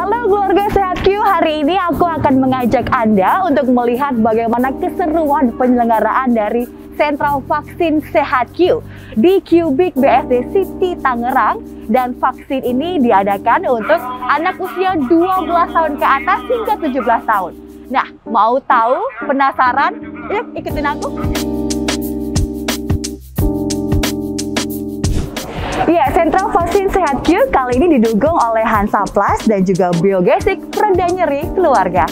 Halo keluarga Sehat Q, hari ini aku akan mengajak Anda untuk melihat bagaimana keseruan penyelenggaraan dari Sentral Vaksin Sehat Q di Cubic BSD City Tangerang. Dan vaksin ini diadakan untuk anak usia 12 tahun ke atas hingga 17 tahun. Nah, mau tahu? Penasaran? Yuk ikutin aku. Ya, Sentral Vaksin Sehat Q kali ini didukung oleh Hansaplast dan juga Biogesic pereda nyeri keluarga.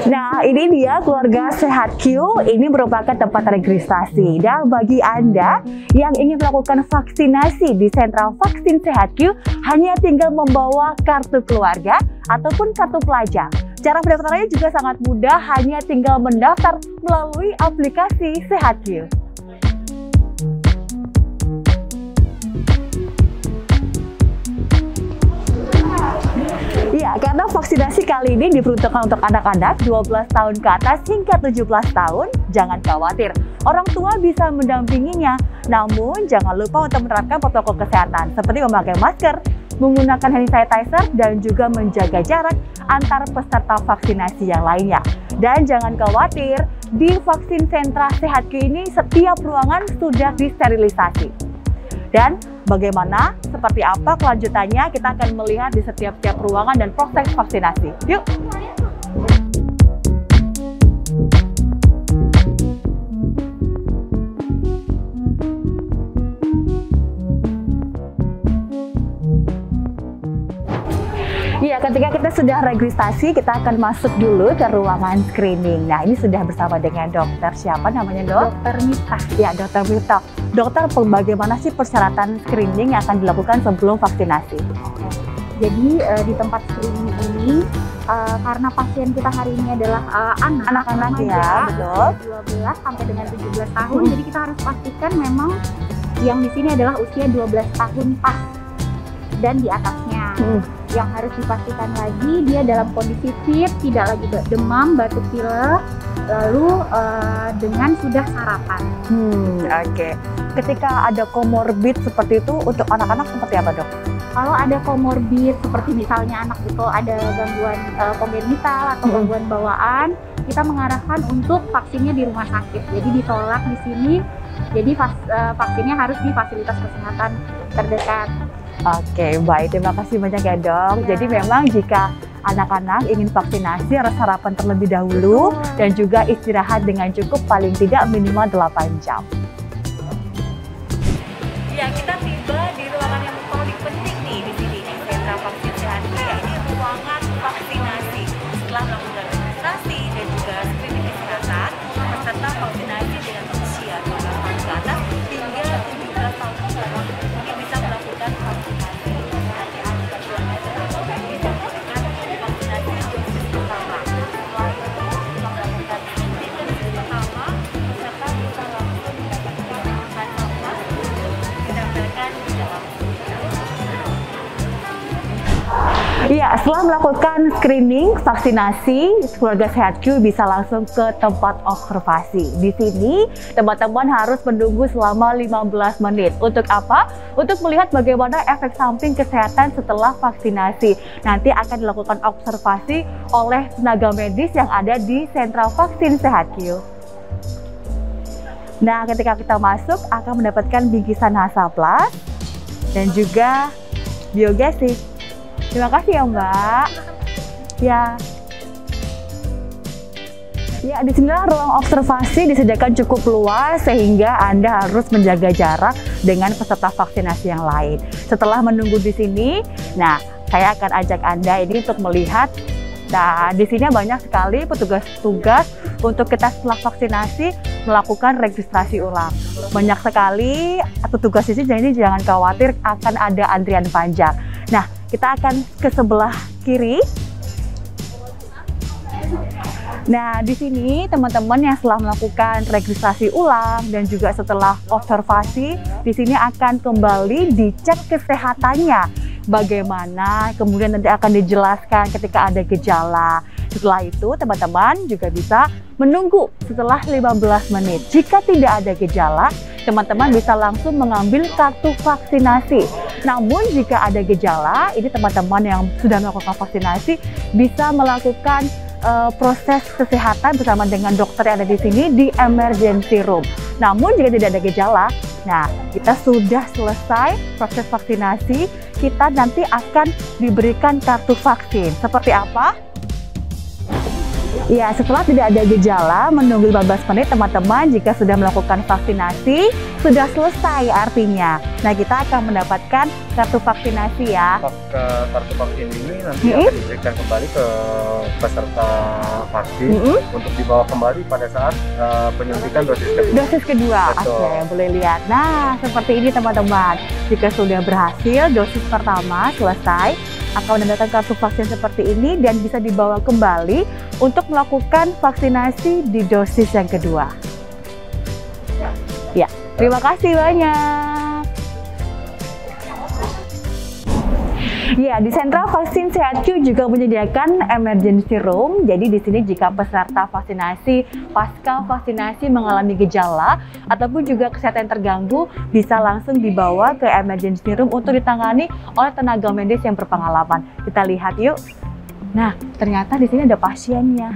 Nah, ini dia keluarga Sehat Q. Ini merupakan tempat registrasi. Dan bagi Anda yang ingin melakukan vaksinasi di Sentral Vaksin Sehat Q, hanya tinggal membawa kartu keluarga ataupun kartu pelajar. Cara pendaftarannya juga sangat mudah, hanya tinggal mendaftar melalui aplikasi Sehat Q. Ya, karena vaksinasi kali ini diperuntukkan untuk anak-anak 12 tahun ke atas hingga 17 tahun, jangan khawatir. Orang tua bisa mendampinginya, namun jangan lupa untuk menerapkan protokol kesehatan seperti memakai masker, menggunakan hand sanitizer, dan juga menjaga jarak antar peserta vaksinasi yang lainnya. Dan jangan khawatir, di vaksin sentra Sehat Q ini setiap ruangan sudah disterilisasi. Dan bagaimana, seperti apa kelanjutannya, kita akan melihat di setiap ruangan dan proses vaksinasi. Yuk! Ya, ketika kita sudah registrasi, kita akan masuk dulu ke ruangan screening. Nah, ini sudah bersama dengan dokter. Siapa namanya, Dok? Dokter Miftah. Ya, Dokter Miftah. Dokter, bagaimana sih persyaratan screening yang akan dilakukan sebelum vaksinasi? Jadi di tempat screening ini, karena pasien kita hari ini adalah anak-anak ya, betul. 12 sampai dengan 17 tahun, jadi kita harus pastikan memang yang di sini adalah usia 12 tahun pas dan di atasnya. Yang harus dipastikan lagi dia dalam kondisi fit, tidak lagi demam, batuk pilek, lalu dengan sudah sarapan. Oke. Ketika ada komorbid seperti itu, untuk anak-anak seperti apa, Dok? Kalau ada komorbid seperti misalnya anak itu ada gangguan kongenital atau gangguan bawaan, kita mengarahkan untuk vaksinnya di rumah sakit. Jadi ditolak di sini. Jadi vaksinnya harus di fasilitas kesehatan terdekat. Oke, baik. Terima kasih banyak ya, Dok. Jadi memang jika anak-anak ingin vaksinasi, harus sarapan terlebih dahulu dan juga istirahat dengan cukup, paling tidak minimal 8 jam. Ya, kita tiba di ruangan yang paling penting nih di sini, di Sentra Vaksin Sehat Q, yaitu ruangan vaksinasi. Setelah melakukan registrasi dan juga screening kesehatan, peserta vaksinasi dengan usia 12 tahun ke atas hingga 17 tahun ke atas ini bisa melakukan vaksinasi. Nanti anggota keluarga bisa melakukan vaksinasi dosis pertama. Setelah itu, melakukan screening dosis pertama, peserta bisa langsung mendapatkan Hansaplast didaftarkan di dalam. Iya, setelah melakukan screening vaksinasi, keluarga Sehat Q bisa langsung ke tempat observasi. Di sini, teman-teman harus menunggu selama 15 menit. Untuk apa? Untuk melihat bagaimana efek samping kesehatan setelah vaksinasi. Nanti akan dilakukan observasi oleh tenaga medis yang ada di Sentral Vaksin Sehat Q. Nah, ketika kita masuk, akan mendapatkan bingkisan Hansaplast dan juga Biogesic. Terima kasih ya, Mbak. Ya. Ya, di sinilah ruang observasi disediakan cukup luas sehingga Anda harus menjaga jarak dengan peserta vaksinasi yang lain. Setelah menunggu di sini, nah, saya akan ajak Anda ini untuk melihat. Nah, di sini banyak sekali petugas-petugas untuk kita setelah vaksinasi melakukan registrasi ulang. Banyak sekali petugas di sini, jadi jangan khawatir akan ada antrian panjang. Nah, kita akan ke sebelah kiri. Nah, di sini teman-teman yang setelah melakukan registrasi ulang dan juga setelah observasi, di sini akan kembali dicek kesehatannya. bagaimana, kemudian nanti akan dijelaskan ketika ada gejala. Setelah itu teman-teman juga bisa menunggu setelah 15 menit. Jika tidak ada gejala, teman-teman bisa langsung mengambil kartu vaksinasi. Namun jika ada gejala, ini teman-teman yang sudah melakukan vaksinasi bisa melakukan proses kesehatan bersama dengan dokter yang ada di sini di emergency room. Namun jika tidak ada gejala, nah kita sudah selesai proses vaksinasi, kita nanti akan diberikan kartu vaksin. Seperti apa? Ya, setelah tidak ada gejala, menunggu 15 menit teman-teman, jika sudah melakukan vaksinasi, sudah selesai artinya. Nah, kita akan mendapatkan kartu vaksinasi ya. Kartu vaksin ini nanti akan diberikan kembali ke peserta vaksin untuk dibawa kembali pada saat penyuntikan dosis kedua. Dosis kedua, oke, boleh lihat. Nah, seperti ini teman-teman. Jika sudah berhasil, dosis pertama selesai, akan mendapatkan kartu vaksin seperti ini dan bisa dibawa kembali untuk melakukan vaksinasi di dosis yang kedua. Ya, terima kasih banyak. Ya, di Sentra Vaksin Sehatku juga menyediakan emergency room. Jadi di sini jika peserta vaksinasi pasca vaksinasi mengalami gejala ataupun juga kesehatan terganggu, bisa langsung dibawa ke emergency room untuk ditangani oleh tenaga medis yang berpengalaman. Kita lihat yuk. Nah, ternyata di sini ada pasiennya.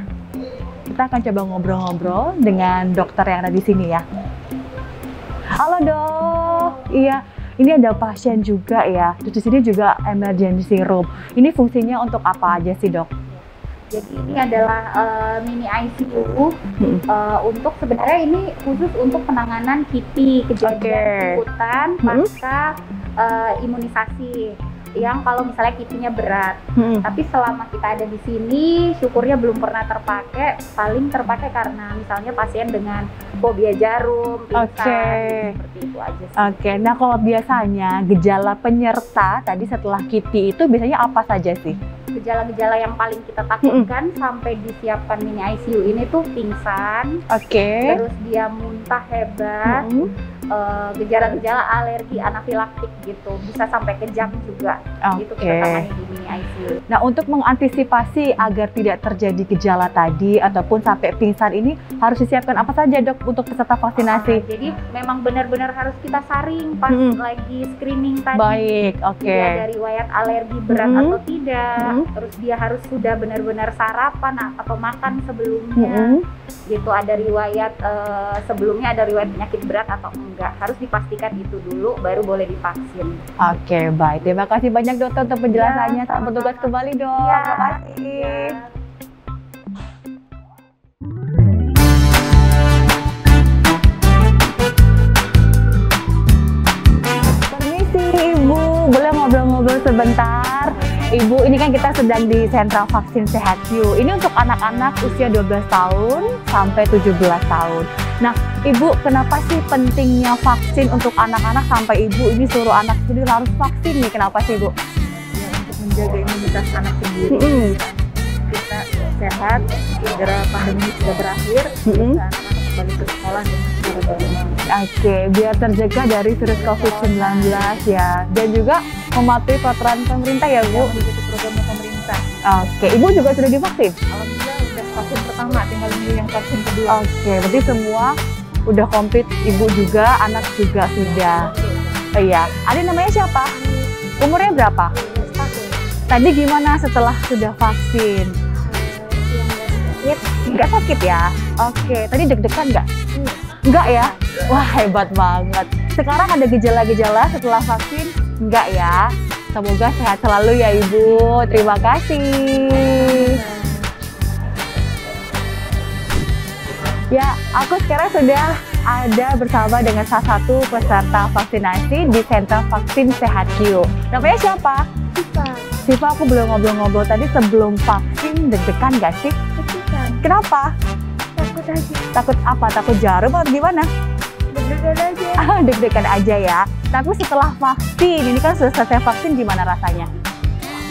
Kita akan coba ngobrol-ngobrol dengan dokter yang ada di sini ya. Halo dok, iya. Ini ada pasien juga ya, terus di sini juga emergency room. Ini fungsinya untuk apa aja sih dok? Jadi ini adalah mini ICU untuk sebenarnya ini khusus untuk penanganan KIPI, kejadian ikutan pasca imunisasi. Yang kalau misalnya KIPI-nya berat, tapi selama kita ada di sini, syukurnya belum pernah terpakai. Paling terpakai karena misalnya pasien dengan fobia jarum, pingsan, seperti itu aja sih. Oke, nah kalau biasanya gejala penyerta tadi setelah KIPI itu biasanya apa saja sih? Gejala-gejala yang paling kita takutkan sampai disiapkan mini ICU ini tuh pingsan, terus dia muntah hebat, gejala-gejala alergi anafilaktik gitu, bisa sampai kejang juga. Itu kita tangani di mini ICU. Nah, untuk mengantisipasi agar tidak terjadi gejala tadi ataupun sampai pingsan ini harus disiapkan apa saja dok untuk peserta vaksinasi? Jadi memang benar-benar harus kita saring pas lagi screening tadi. Baik, Dia ada riwayat alergi berat atau tidak, terus dia harus sudah benar-benar sarapan atau makan sebelumnya. Gitu, ada riwayat sebelumnya ada riwayat penyakit berat atau enggak, harus dipastikan itu dulu baru boleh divaksin. Oke, baik. Terima kasih banyak dokter untuk penjelasannya. Selamat bertugas kembali dok. Terima kasih. Permisi Ibu, boleh ngobrol-ngobrol sebentar? Ibu, ini kan kita sedang di Sentra Vaksin Sehatku. Ini untuk anak-anak usia 12 tahun sampai 17 tahun. Nah, Ibu, kenapa sih pentingnya vaksin untuk anak-anak sampai Ibu ini suruh anak sendiri harus vaksin nih? Kenapa sih, Bu? Ya, untuk menjaga imunitas anak sendiri. Kita sehat, segera pandemi sudah berakhir, anak-anak kembali ke sekolah dengan secara normal. Oke, biar terjaga dari virus COVID-19 ya. Dan juga mematuhi peraturan pemerintah ya, Bu? Mengikuti programnya pemerintah. Oke, Ibu juga sudah divaksin? Alhamdulillah udah vaksin pertama, tinggal nunggu yang vaksin kedua. Oke, berarti semua udah komplit, Ibu juga, anak juga sudah. Oh iya, adik namanya siapa? Umurnya berapa? 12 tahun. Tadi gimana setelah sudah vaksin? Nggak sakit ya? Oke, tadi deg-degan nggak? Nggak ya? Wah, hebat banget. Sekarang ada gejala-gejala setelah vaksin? Nggak ya? Semoga sehat selalu ya Ibu. Terima kasih. Ya, aku sekarang sudah ada bersama dengan salah satu peserta vaksinasi di Sentra Vaksin Sehatku. Namanya siapa? Siva, aku belum ngobrol-ngobrol tadi sebelum vaksin, deg-degan nggak sih? Deg-degan. Kenapa? Takut aja. Takut apa? Takut jarum atau gimana? Deg-degan aja. Deg-degan aja ya. Tapi setelah vaksin, ini kan sudah selesai vaksin, gimana rasanya?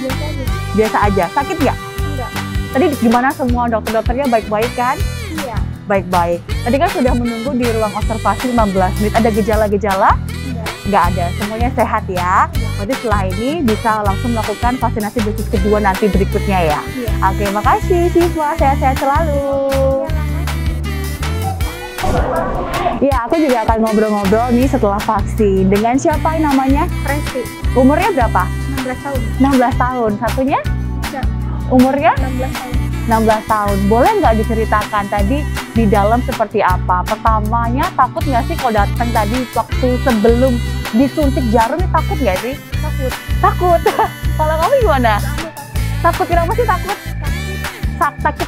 Biasa aja. Biasa aja. Sakit nggak? Enggak. Tadi gimana semua dokter-dokternya baik-baik kan? Iya. Baik-baik. Tadi kan sudah menunggu di ruang observasi 15 menit. Ada gejala-gejala? Enggak. Nggak ada, semuanya sehat ya. Berarti setelah ini bisa langsung melakukan vaksinasi dosis kedua nanti berikutnya ya. Iya. Oke, makasih Syifa, sehat-sehat selalu. Ya, aku juga akan ngobrol-ngobrol nih setelah vaksin. Dengan siapa namanya? Resti, Umurnya berapa? 16 tahun. 16 tahun. Satunya? Ya, Umurnya? 16 tahun. 16 tahun. Boleh nggak diceritakan tadi di dalam seperti apa? Pertamanya takut nggak sih kalau datang tadi waktu sebelum disuntik jarum nih, takut nggak sih? Takut. Takut. Kalau kamu gimana? Takut kenapa sih takut?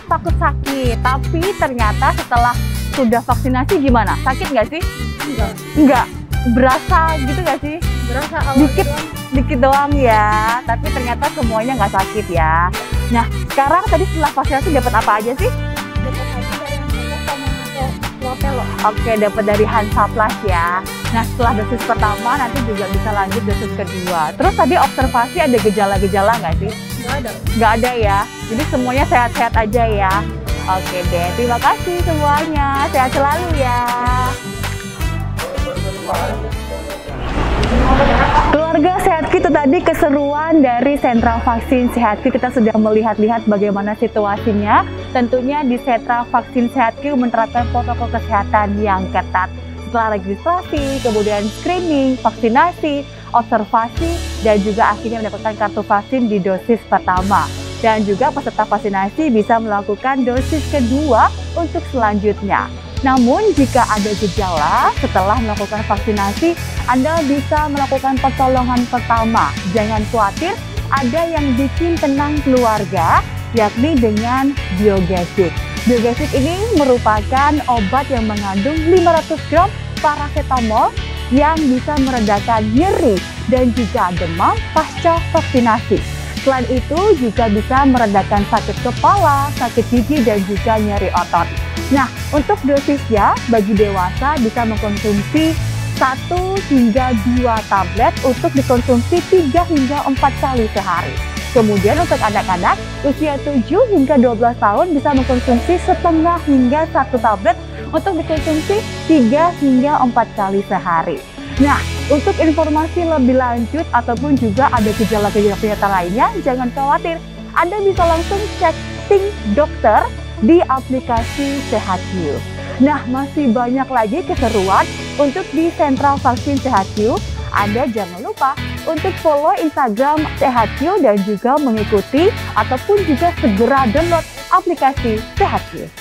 Takut sakit. Tapi ternyata setelah sudah vaksinasi gimana? Sakit nggak sih? Enggak. Nggak. Berasa gitu nggak sih? Berasa Dikit doang ya. Tapi ternyata semuanya nggak sakit ya. Nah, sekarang tadi setelah vaksinasi dapat apa aja sih? dapat haji dari yang sama Wapelo. Oke, dapat dari Hansaplast ya. Nah, setelah dosis pertama nanti juga bisa lanjut dosis kedua. Terus tadi observasi ada gejala-gejala nggak sih? Enggak ada. Nggak ada ya. Jadi semuanya sehat-sehat aja ya. Oke deh, terima kasih semuanya. Sehat selalu ya. Keluarga Sehatku, itu tadi keseruan dari sentra vaksin Sehatku. Kita sudah melihat-lihat bagaimana situasinya. Tentunya di sentra vaksin Sehatku menerapkan protokol kesehatan yang ketat. Setelah registrasi, kemudian screening, vaksinasi, observasi, dan juga akhirnya mendapatkan kartu vaksin di dosis pertama. Dan juga peserta vaksinasi bisa melakukan dosis kedua untuk selanjutnya. Namun jika ada gejala setelah melakukan vaksinasi, Anda bisa melakukan pertolongan pertama. Jangan khawatir, ada yang bikin tenang keluarga, yakni dengan Biogesic. Biogesic ini merupakan obat yang mengandung 500 gram paracetamol yang bisa meredakan nyeri dan juga demam pasca vaksinasi. Selain itu juga bisa meredakan sakit kepala, sakit gigi, dan juga nyeri otot. Nah, untuk dosisnya bagi dewasa bisa mengkonsumsi 1 hingga 2 tablet untuk dikonsumsi 3 hingga 4 kali sehari. Kemudian untuk anak-anak usia 7 hingga 12 tahun bisa mengkonsumsi setengah hingga 1 tablet untuk dikonsumsi 3 hingga 4 kali sehari. Nah, untuk informasi lebih lanjut ataupun juga ada gejala-gejala penyerta lainnya, jangan khawatir. Anda bisa langsung chatting dokter di aplikasi Sehatku. Nah, masih banyak lagi keseruan untuk di sentra vaksin Sehatku. Anda jangan lupa untuk follow Instagram Sehatku dan juga mengikuti ataupun juga segera download aplikasi Sehatku.